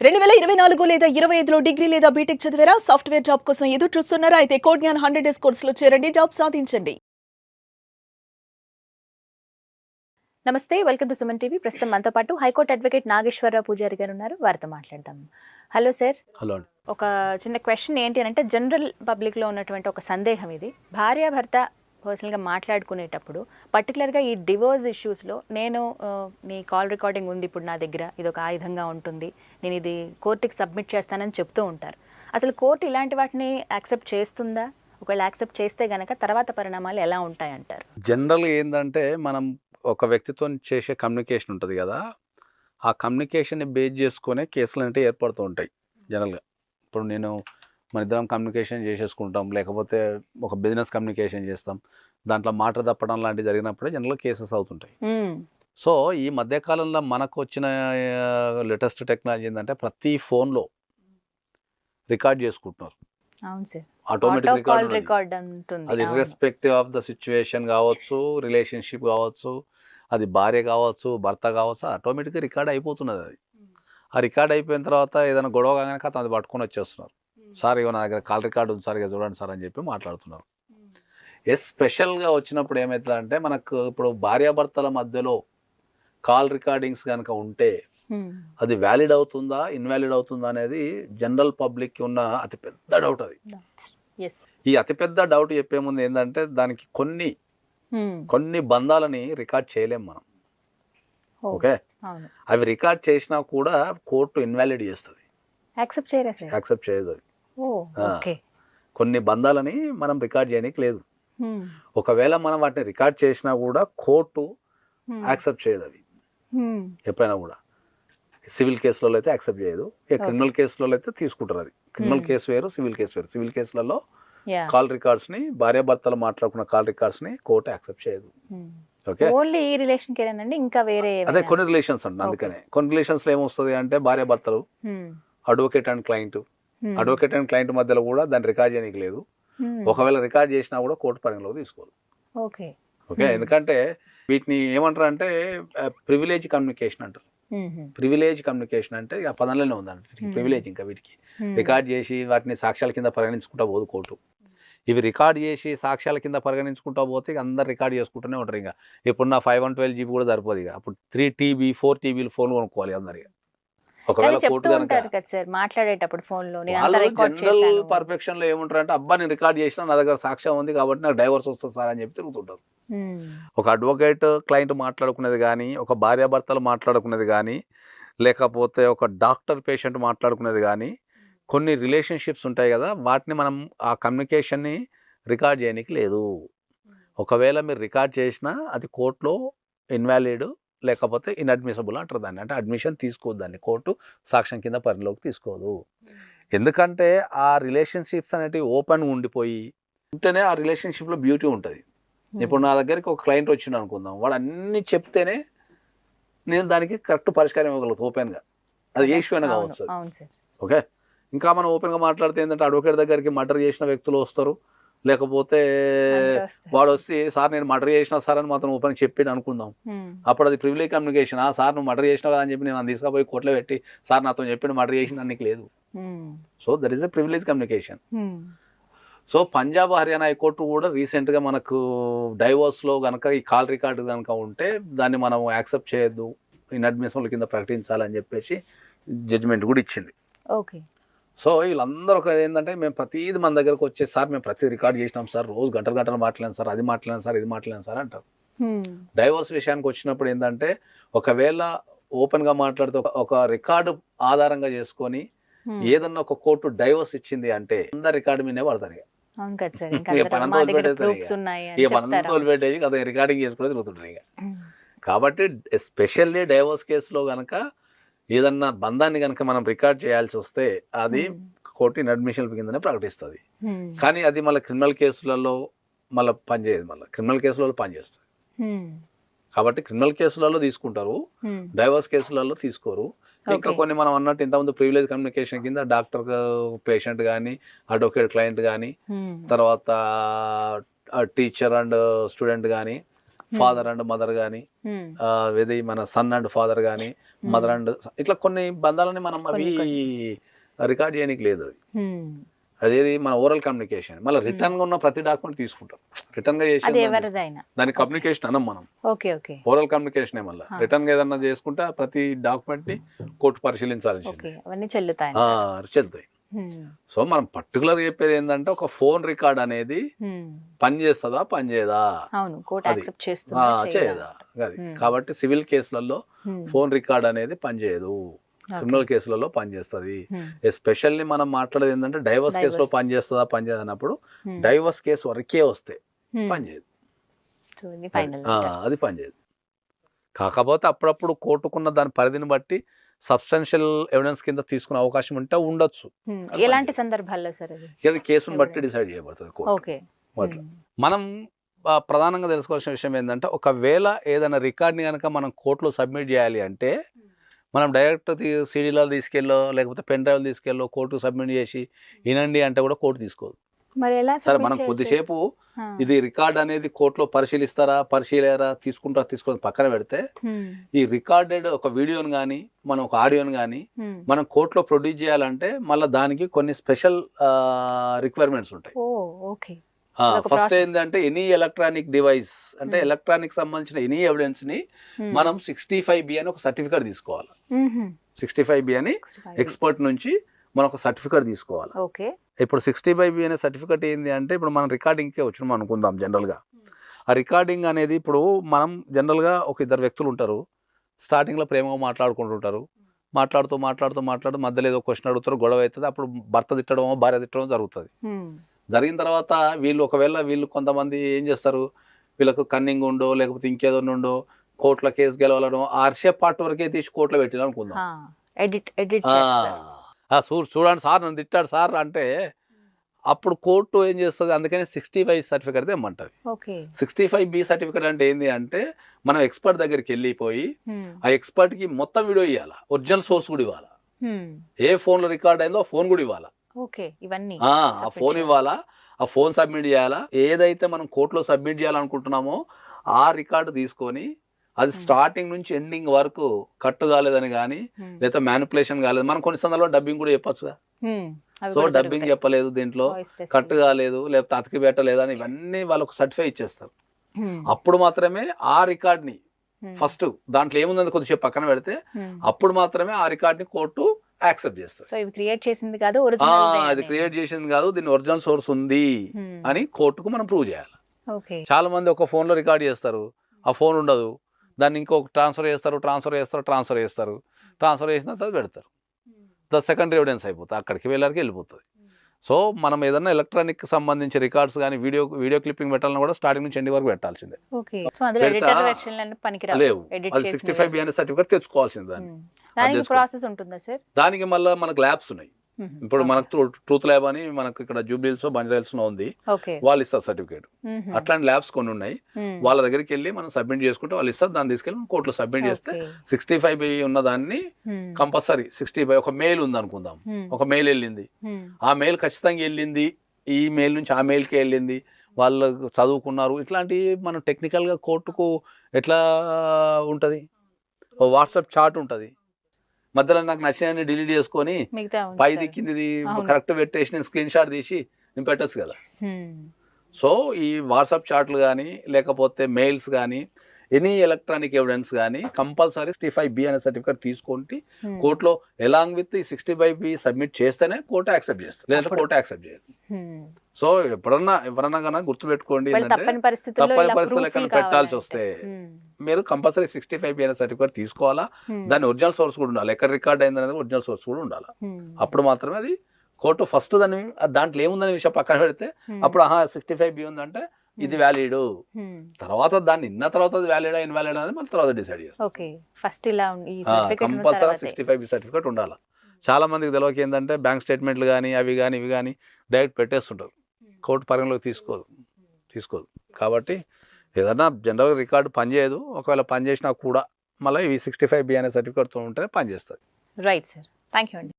2024 లేదా 25లో డిగ్రీ లేదా బీటెక్ చదివారా? సాఫ్ట్‌వేర్ జాబ్ కోసం ఎదురు చూస్తున్నారా? అయితే కోడ్ జ్ఞాన్ 100 డేస్ కోర్సులో చేరండి. జాబ్ సాధించండి. నమస్తే, వెల్కమ్ టు సుమన్ టీవీ. ప్రస్తుతం మనతో పాటు హైకోర్టు అడ్వకేట్ నాగేశ్వరరావు పూజారి గారు ఉన్నారు. వారితో మాట్లాడదాం. Hello sir. హలో. ఒక చిన్న క్వశ్చన్ ఏంటి అంటే, జనరల్ పబ్లిక్లో ఉన్నటువంటి ఒక సందేహం ఇది. భార్యాభర్త పర్సనల్గా మాట్లాడుకునేటప్పుడు పర్టికులర్గా ఈ డివోర్స్ ఇష్యూస్లో నేను నీ కాల్ రికార్డింగ్ ఉంది ఇప్పుడు నా దగ్గర, ఇది ఒక ఆయుధంగా ఉంటుంది, నేను ఇది కోర్టుకి సబ్మిట్ చేస్తానని చెప్తూ ఉంటారు. అసలు కోర్టు ఇలాంటి వాటిని యాక్సెప్ట్ చేస్తుందా? ఒకవేళ యాక్సెప్ట్ చేస్తే గనక తర్వాత పరిణామాలు ఎలా ఉంటాయంటారు? జనరల్గా ఏంటంటే మనం ఒక వ్యక్తితో చేసే కమ్యూనికేషన్ ఉంటుంది కదా, ఆ కమ్యూనికేషన్ని బేస్ చేసుకునే కేసులు అంటే ఏర్పడుతూ ఉంటాయి జనరల్గా. ఇప్పుడు మన ఇద్దరం కమ్యూనికేషన్ చేసేసుకుంటాం, లేకపోతే ఒక బిజినెస్ కమ్యూనికేషన్ చేస్తాం, దాంట్లో మాట తప్పడం లాంటివి జరిగినప్పుడే జనరల్గా కేసెస్ అవుతుంటాయి. సో ఈ మధ్యకాలంలో మనకు వచ్చిన లేటెస్ట్ టెక్నాలజీ ఏంటంటే ప్రతి ఫోన్లో రికార్డ్ చేసుకుంటున్నారు. అవును సార్, ఆటోమేటిక్ రికార్డ్ ఉంటుంది. అది ఇర్రెస్పెక్టివ్ ఆఫ్ ద సిచ్యువేషన్ కావచ్చు, రిలేషన్షిప్ కావచ్చు, అది భార్య కావచ్చు, భర్త కావచ్చు, ఆటోమేటిక్గా రికార్డ్ అయిపోతున్నది. అది ఆ రికార్డ్ అయిపోయిన తర్వాత ఏదైనా గొడవ కాగానే అది పట్టుకొని వచ్చేస్తున్నారు. సార్ ఇక నా దగ్గర కాల్ రికార్డు ఉంది సార్, ఇక చూడండి సార్ అని చెప్పి మాట్లాడుతున్నారు. స్పెషల్గా వచ్చినప్పుడు ఏమవుతుందంటే, మనకు ఇప్పుడు భార్యాభర్తల మధ్యలో కాల్ రికార్డింగ్స్ కనుక ఉంటే అది వ్యాలిడ్ అవుతుందా, ఇన్వాలిడ్ అవుతుందా అనేది జనరల్ పబ్లిక్ ఉన్న అతిపెద్ద డౌట్. అది ఈ అతిపెద్ద డౌట్ చెప్పే ముందు ఏంటంటే, దానికి కొన్ని బంధాలని రికార్డ్ చేయలేం మనం. ఓకే, అవి రికార్డ్ చేసినా కూడా కోర్టు ఇన్వాలిడ్ చేస్తుంది, యాక్సెప్ట్ చేయదు. అది కొన్ని బంధాలని మనం రికార్డ్ చేయడానికి లేదు. ఒకవేళ మనం వాటిని రికార్డ్ చేసినా కూడా కోర్టు యాక్సెప్ట్ చేయదు అవి ఎప్పుడైనా కూడా. సివిల్ కేసులలో అయితే యాక్సెప్ట్ చేయదు, క్రిమినల్ కేసులలో అయితే తీసుకుంటారు. అది క్రిమినల్ కేసు వేరు, సివిల్ కేసు వేరు. సివిల్ కేసులలో కాల్ రికార్డ్స్ ని, భార్యాభర్తలు మాట్లాడుకున్న కాల్ రికార్డ్స్ ని కోర్టు యాక్సెప్ట్ చేయదు. ఓకే, ఓన్లీ ఈ రిలేషన్ కేనండి, ఇంకా వేరే అదే కొన్ని రిలేషన్స్ అండి. అందుకనే కొన్ని రిలేషన్స్ లో ఏమొస్తుంది అంటే, భార్యాభర్తలు, అడ్వకేట్ అండ్ క్లయింట్ మధ్యలో కూడా దాన్ని రికార్డ్ చేయడానికి లేదు. ఒకవేళ రికార్డ్ చేసినా కూడా కోర్టు పరిగణలోకి తీసుకోదు. ఓకే, ఎందుకంటే వీటిని ఏమంటారు అంటే ప్రివిలేజ్ కమ్యూనికేషన్ అంటారు. ప్రివిలేజ్ కమ్యూనికేషన్ అంటే ఆ పదంలోనే ఉందండి ప్రివిలేజ్. ఇంకా వీటికి రికార్డ్ చేసి వాటిని సాక్ష్యాల కింద పరిగణించుకుంటా పోదు కోర్టు. ఇవి రికార్డ్ చేసి సాక్ష్యాల కింద పరిగణించుకుంటా పోతే ఇక అందరు రికార్డ్ చేసుకుంటూనే ఉంటారు. ఇంకా ఇప్పుడు నా 512 GB కూడా సరిపోదు. ఇక అప్పుడు 3 TB 4 TB ఫోన్ కొనుక్కోవాలి అందరు. ఒకవేళ కోర్టు మాట్లాడేటప్పుడు ఫోన్లో జనరల్ పర్ఫెక్షన్ లో ఏముంటారు అంటే, అబ్బా నేను రికార్డ్ చేసినా, నా దగ్గర సాక్ష్యం ఉంది కాబట్టి నాకు డైవర్స్ వస్తుంది సార్ అని చెప్పి తిరుగుతుంటారు. ఒక అడ్వకేట్ క్లయింట్ మాట్లాడుకునేది కానీ, ఒక భార్యాభర్తలు మాట్లాడుకునేది కానీ, లేకపోతే ఒక డాక్టర్ పేషెంట్ మాట్లాడుకునేది కానీ, కొన్ని రిలేషన్షిప్స్ ఉంటాయి కదా, వాటిని మనం ఆ కమ్యూనికేషన్ని రికార్డ్ చేయడానికి లేదు. ఒకవేళ మీరు రికార్డ్ చేసినా అది కోర్టులో ఇన్వాలిడ్, లేకపోతే ఇన్అడ్మిసబుల్ అంటారు దాన్ని. అంటే అడ్మిషన్ తీసుకోదు, దాన్ని కోర్టు సాక్ష్యం కింద పరిలోకి తీసుకోదు. ఎందుకంటే ఆ రిలేషన్షిప్స్ అనేటివి ఓపెన్ ఉండిపోయి ఉంటేనే ఆ రిలేషన్షిప్లో బ్యూటీ ఉంటుంది. ఇప్పుడు నా దగ్గరికి ఒక క్లయింట్ వచ్చిండు అనుకుందాం, వాడు అన్నీ చెప్తేనే నేను దానికి కరెక్ట్ పరిష్కారం ఇవ్వగలుగుతాను ఓపెన్గా. అది ఏ ఇష్యూ అయినా కావచ్చు. ఓకే, ఇంకా మనం ఓపెన్గా మాట్లాడితే ఏంటంటే, అడ్వకేట్ దగ్గరికి మర్డర్ చేసిన వ్యక్తులు వస్తారు, లేకపోతే వాడు వచ్చి సార్ నేను మర్డర్ చేసినా సార్ అని మాత్రం ఓపెన్ చెప్పి అనుకుందాం. అప్పుడు అది ప్రివిలేజ్ కమ్యూనికేషన్. సార్ నువ్వు మర్డర్ చేసినావు కదా అని చెప్పి నేను తీసుకుపోయి కోర్టులో పెట్టి, సార్ నాతో చెప్పి మర్డర్ చేసిన నీకు లేదు. So that is a privilege communication. So Punjab Haryana high court కూడా రీసెంట్గా మనకు డైవోర్స్లో కనుక ఈ కాల్ రికార్డు కనుక ఉంటే దాన్ని మనం యాక్సెప్ట్ చేయొద్దు, ఇన్అడ్మిసిబుల్ కింద ప్రకటించాలని చెప్పేసి జడ్జిమెంట్ కూడా ఇచ్చింది. ఓకే, సో వీళ్ళందరూ ఒక ఏంటంటే, మేము ప్రతిదీ మన దగ్గరకు వచ్చే సార్ మేము ప్రతి రికార్డ్ చేసినాం సార్, రోజు గంటలు మాట్లాడాను సార్, అది మాట్లాడాను సార్, ఇది మాట్లాడాను సార్ అంటారు. డైవోర్స్ విషయానికి వచ్చినప్పుడు ఏంటంటే, ఒకవేళ ఓపెన్గా మాట్లాడితే ఒక రికార్డు ఆధారంగా చేసుకొని ఏదన్నా ఒక కోర్టు డైవోర్స్ ఇచ్చింది అంటే అందరు రికార్డు మీదే పడతారు. వదిలిపెట్టేసి అదే రికార్డింగ్ చేసుకుని తిరుగుతుంటారు. ఇక కాబట్టి ఎస్పెషల్లీ డైవోర్స్ కేసులో కనుక ఏదన్నా బంధాన్ని కనుక మనం రికార్డ్ చేయాల్సి వస్తే అది కోర్టు ఇన్అడ్మిసిబుల్ కిందనే ప్రకటిస్తుంది. కానీ అది మళ్ళీ క్రిమినల్ కేసులలో మళ్ళీ పనిచేయదు, మళ్ళీ క్రిమినల్ కేసులలో పనిచేస్తుంది. కాబట్టి క్రిమినల్ కేసులలో తీసుకుంటారు, డైవర్స్ కేసులలో తీసుకోరు. ఇంకా కొన్ని మనం అన్నట్టు ఇంతకుముందు ప్రివిలేజ్ కమ్యూనికేషన్ కింద డాక్టర్ పేషెంట్ కానీ, అడ్వకేట్ క్లయింట్ కానీ, తర్వాత టీచర్ అండ్ స్టూడెంట్ కానీ, ఫాదర్ అండ్ మదర్ కానీ ఇది మన సన్ అండ్ ఫాదర్ కానీ మదర్ అండ్ ఇట్లా కొన్ని బంధాలని మనం అవి రికార్డ్ చేయడానికి లేదు అదేది మన ఓరల్ కమ్యూనికేషన్ మళ్ళీ రిటర్న్ గా ఉన్న ప్రతి డాక్యుమెంట్ తీసుకుంటాం రిటర్న్ గా చేసి దాని కమ్యూనికేషన్ అనం మనం ఓరల్ కమ్యూనికేషన్ మళ్ళీ రిటర్న్ గా ఏదన్నా చేసుకుంటే ప్రతి డాక్యుమెంట్ ని కోర్టు పరిశీలించాల్సి చెల్లుతాయి సో మనం పర్టికులర్ చెప్పేది ఏంటంటే ఒక ఫోన్ రికార్డ్ అనేది పని చేస్తుందా పని చేయదా చేయదా అది కాబట్టి సివిల్ కేసులలో ఫోన్ రికార్డ్ అనేది పనిచేయదు క్రిమినల్ కేసులలో పనిచేస్తుంది ఎస్పెషల్లీ మనం మాట్లాడేది ఏంటంటే డైవర్స్ కేసులో పనిచేస్తుందా పనిచేయదు అన్నప్పుడు డైవర్స్ కేసు వరకే వస్తే పనిచేయదు అది పనిచేయదు కాకపోతే అప్పుడప్పుడు కోర్టుకున్న దాని పరిధిని బట్టి సబ్స్టాన్షియల్ ఎవిడెన్స్ కింద తీసుకునే అవకాశం ఉంటే ఉండొచ్చు ఎలాంటి సందర్భాల్లో సార్ అది కేసును బట్టి డిసైడ్ చేయబడుతుంది కోర్టు మనం ప్రధానంగా తెలుసుకోవాల్సిన విషయం ఏంటంటే ఒకవేళ ఏదైనా రికార్డ్ని కనుక మనం కోర్టులో సబ్మిట్ చేయాలి అంటే మనం డైరెక్ట్ సీడీలో తీసుకెళ్ళో లేకపోతే పెన్ డ్రైవ్లు తీసుకెళ్ళో కోర్టుకు సబ్మిట్ చేసి వినండి అంటే కూడా కోర్టు తీసుకోదు సరే మనం కొద్దిసేపు ఇది రికార్డ్ అనేది కోర్టులో పరిశీలిస్తారా తీసుకుంటారా పక్కన పెడితే ఈ రికార్డెడ్ ఒక వీడియోని కానీ మనం ఒక ఆడియోని కానీ మనం కోర్టులో ప్రొడ్యూస్ చేయాలంటే మళ్ళీ దానికి కొన్ని స్పెషల్ రిక్వైర్మెంట్స్ ఉంటాయి ఫస్ట్ ఏంటంటే ఎనీ ఎలక్ట్రానిక్ డివైస్ అంటే ఎలక్ట్రానిక్ సంబంధించిన ఎనీ ఎవిడెన్స్ ని మనం 65B అని ఒక సర్టిఫికేట్ తీసుకోవాలి 65B అని ఎక్స్పర్ట్ నుంచి మనం ఒక సర్టిఫికేట్ తీసుకోవాలి ఇప్పుడు 65B అనే సర్టిఫికేట్ ఏంటి అంటే ఇప్పుడు మనం రికార్డింగ్కే వచ్చినాం అనుకుందాం జనరల్గా ఆ రికార్డింగ్ అనేది ఇప్పుడు మనం జనరల్గా ఒక ఇద్దరు వ్యక్తులు ఉంటారు స్టార్టింగ్లో ప్రేమగా మాట్లాడుకుంటుంటారు మాట్లాడుతూ మధ్యలో ఏదో క్వశ్చన్ అడుగుతారు గొడవ అవుతుంది అప్పుడు భర్త తిట్టడమో భార్య తిట్టడమో జరుగుతుంది జరిగిన తర్వాత వీళ్ళు కొంతమంది ఏం చేస్తారు వీళ్ళకు కన్నింగ్ ఉండో లేకపోతే ఇంకేదో ఉండో కోర్టులో కేసు గెలవాలనో ఆర్షే పార్ట్ వరకే తీసి కోర్టులో పెట్టిన అనుకుందాం చూడండి సార్ నన్ను తిట్టాడు సార్ అంటే అప్పుడు కోర్టు ఏం చేస్తుంది అందుకని 65 సర్టిఫికేట్ తెమ్మంటది 65B సర్టిఫికేట్ అంటే ఏంటి అంటే మనం ఎక్స్పర్ట్ దగ్గరికి వెళ్ళిపోయి ఆ ఎక్స్పర్ట్ కి మొత్తం వీడియో ఇవ్వాలా ఒరిజినల్ సోర్స్ కూడా ఇవ్వాలా ఏ ఫోన్ లో రికార్డ్ అయిందో ఆ ఫోన్ కూడా ఇవ్వాలా ఆ ఫోన్ ఇవ్వాలా ఆ ఫోన్ సబ్మిట్ చేయాలా ఏదైతే మనం కోర్టులో సబ్మిట్ చేయాలనుకుంటున్నామో ఆ రికార్డు తీసుకొని అది స్టార్టింగ్ నుంచి ఎండింగ్ వరకు కట్టు కాలేదని కానీ లేదా మ్యానిపులేషన్ కాలేదు మనం కొన్ని సందర్భాల్లో డబ్బింగ్ కూడా చెప్పొచ్చుగా సో డబ్బింగ్ చెప్పలేదు దీంట్లో కట్టు కాలేదు లేకపోతే అతికి పెట్టలేదని ఇవన్నీ వాళ్ళకు సర్టిఫై ఇచ్చేస్తారు అప్పుడు మాత్రమే ఆ రికార్డ్ని ఫస్ట్ దాంట్లో ఏముందని కొద్దిసేపు పక్కన పెడితే అప్పుడు మాత్రమే ఆ రికార్డ్ని కోర్టు యాక్సెప్ట్ చేస్తారు అది క్రియేట్ చేసింది కాదు దీని ఒరిజినల్ సోర్స్ ఉంది అని కోర్టుకు మనం ప్రూవ్ చేయాలి చాలా మంది ఒక ఫోన్ లో రికార్డ్ చేస్తారు ఆ ఫోన్ ఉండదు దాన్ని ఇంకొక ట్రాన్స్ఫర్ చేసిన తర్వాత పెడతారు సెకండరీ ఎవిడెన్స్ అయిపోతుంది అక్కడికి వెళ్ళిపోతుంది సో మనం ఏదైనా ఎలక్ట్రానిక్ సంబంధించి రికార్డ్స్ కానీ వీడియో క్లిప్పింగ్ పెట్టాలని కూడా స్టార్టింగ్ నుంచి ఎండింగ్ వరకు పెట్టాల్సిందే లేవు అది 65B అనే సర్టిఫికేట్ తెచ్చుకోవాల్సింది దానికి మళ్ళీ మనకు ల్యాబ్స్ ఉన్నాయి ఇప్పుడు మనకు ట్రూత్ ల్యాబ్ అని మనకు ఇక్కడ జూబ్లీహిల్స్ బంజారాహిల్స్ లో ఉంది వాళ్ళు ఇస్తారు సర్టిఫికేట్ అట్లాంటి ల్యాబ్స్ కొన్ని ఉన్నాయి వాళ్ళ దగ్గరికి వెళ్ళి మనం సబ్మిట్ చేసుకుంటే వాళ్ళు ఇస్తారు దాన్ని తీసుకెళ్ళి కోర్టులో సబ్మిట్ చేస్తే 65B ఉన్న దాన్ని కంపల్సరీ 65 ఒక మెయిల్ ఉంది అనుకుందాం ఒక మెయిల్ వెళ్ళింది ఆ మెయిల్ ఖచ్చితంగా వెళ్ళింది ఈ మెయిల్ నుంచి ఆ మెయిల్కి వెళ్ళింది వాళ్ళు చదువుకున్నారు ఇట్లాంటి మనం టెక్నికల్ గా కోర్టుకు ఎట్లా ఉంటది వాట్సాప్ చాట్ ఉంటది మధ్యలో నాకు నచ్చినవి డిలీట్ చేసుకొని పైది కిందిది కరెక్ట్ పెట్టేసి నేను స్క్రీన్ షాట్ తీసి నేను పెట్టచ్చు కదా సో ఈ వాట్సాప్ చాట్లు కానీ లేకపోతే మెయిల్స్ కానీ ఎనీ ఎలక్ట్రానిక్ ఎవిడెన్స్ కానీ కంపల్సరీ 65B అనే సర్టిఫికేట్ తీసుకుంటే కోర్టులో ఎలాంగ్ విత్ ఈ 65B సబ్మిట్ చేస్తేనే కోర్టు యాక్సెప్ట్ చేస్తుంది లేదంటే కోర్టు యాక్సెప్ట్ చేయదు సో ఎవరన్నా కన్నా గుర్తుపెట్టుకోండి తప్పని పరిస్థితుల్లో ఎక్కడ పెట్టాల్సి వస్తే మీరు కంపల్సరీ 65B అనే సర్టిఫికేట్ తీసుకోవాలా దాని ఒరిజినల్ సోర్స్ కూడా ఉండాలి ఎక్కడ రికార్డ్ అయింది అనేది ఒరిజినల్ సోర్స్ కూడా ఉండాలి అప్పుడు మాత్రమే అది కోర్టు ఫస్ట్ దాంట్లో ఏముందనే విషయం పక్కన పెడితే అప్పుడు 65B ఉందంటే ఇది వ్యాలిడ్ తర్వాత దాన్ని ఇన్న తర్వాత వ్యాలిడా ఇన్వాలిడ్ అనేది మన తర్వాత డిసైడ్ చేస్తాం కంపల్సరీ 65B సర్టిఫికేట్ ఉండాలి చాలా మందికి తెలియక ఏంటంటే బ్యాంక్ స్టేట్మెంట్లు కానీ ఇవి కానీ డైరెక్ట్ పెట్టేస్తుంటారు కోర్టు పరిగణలోకి తీసుకోదు కాబట్టి ఏదన్నా జనరల్ రికార్డు పనిచేయదు ఒకవేళ పనిచేసినా కూడా మళ్ళీ ఇవి 65B అనే సర్టిఫికేట్తో ఉంటేనే పనిచేస్తుంది రైట్ సార్ థ్యాంక్ యూ అండి